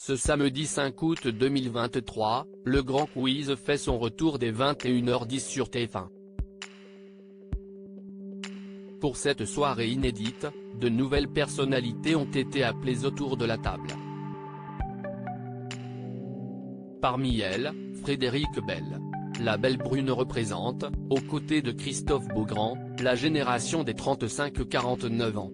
Ce samedi 5 août 2023, le Grand Quiz fait son retour dès 21h10 sur TF1. Pour cette soirée inédite, de nouvelles personnalités ont été appelées autour de la table. Parmi elles, Frédérique Bell. La belle brune représente, aux côtés de Christophe Beaugrand, la génération des 35-49 ans.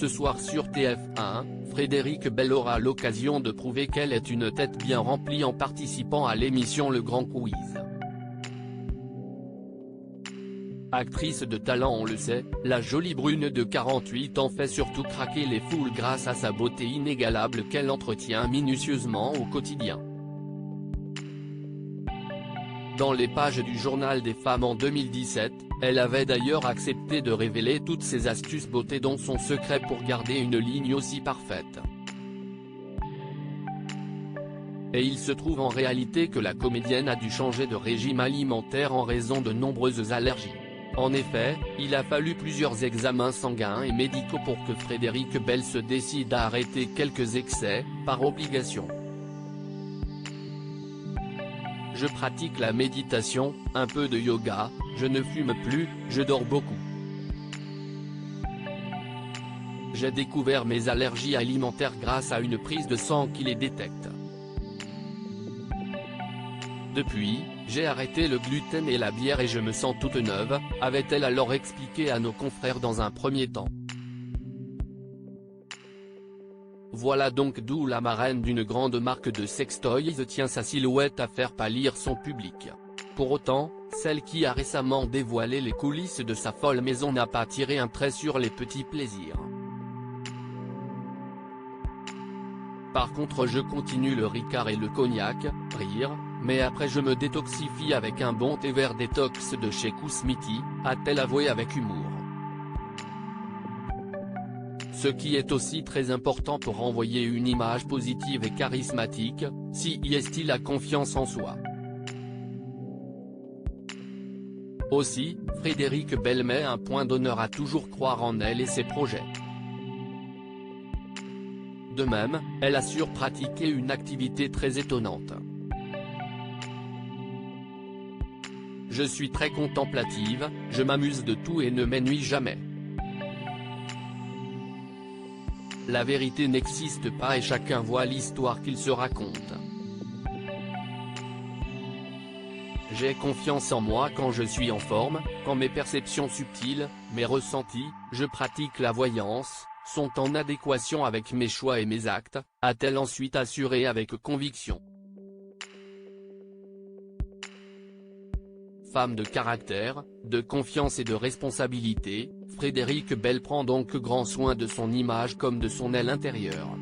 Ce soir sur TF1, Frédérique Bell aura l'occasion de prouver qu'elle est une tête bien remplie en participant à l'émission Le Grand Quiz. Actrice de talent, on le sait, la jolie brune de 48 ans fait surtout craquer les foules grâce à sa beauté inégalable qu'elle entretient minutieusement au quotidien. Dans les pages du Journal des femmes en 2017, elle avait d'ailleurs accepté de révéler toutes ses astuces beauté dont son secret pour garder une ligne aussi parfaite. Et il se trouve en réalité que la comédienne a dû changer de régime alimentaire en raison de nombreuses allergies. En effet, il a fallu plusieurs examens sanguins et médicaux pour que Frédérique Bell se décide à arrêter quelques excès, par obligation. Je pratique la méditation, un peu de yoga, je ne fume plus, je dors beaucoup. J'ai découvert mes allergies alimentaires grâce à une prise de sang qui les détecte. Depuis, j'ai arrêté le gluten et la bière et je me sens toute neuve, avait-elle alors expliqué à nos confrères dans un premier temps. Voilà donc d'où la marraine d'une grande marque de sextoys tient sa silhouette à faire pâlir son public. Pour autant, celle qui a récemment dévoilé les coulisses de sa folle maison n'a pas tiré un trait sur les petits plaisirs. Par contre, je continue le Ricard et le cognac, rire, mais après je me détoxifie avec un bon thé vert détox de chez Kousmiti, a-t-elle avoué avec humour. Ce qui est aussi très important pour renvoyer une image positive et charismatique, si y est-il la confiance en soi. Aussi, Frédérique Bell met un point d'honneur à toujours croire en elle et ses projets. De même, elle assure pratiquer une activité très étonnante. Je suis très contemplative, je m'amuse de tout et ne m'ennuie jamais. La vérité n'existe pas et chacun voit l'histoire qu'il se raconte. J'ai confiance en moi quand je suis en forme, quand mes perceptions subtiles, mes ressentis, je pratique la voyance, sont en adéquation avec mes choix et mes actes, a-t-elle ensuite assuré avec conviction. Femme de caractère, de confiance et de responsabilité, Frédérique Bell prend donc grand soin de son image comme de son aile intérieure.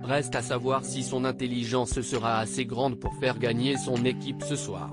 Reste à savoir si son intelligence sera assez grande pour faire gagner son équipe ce soir.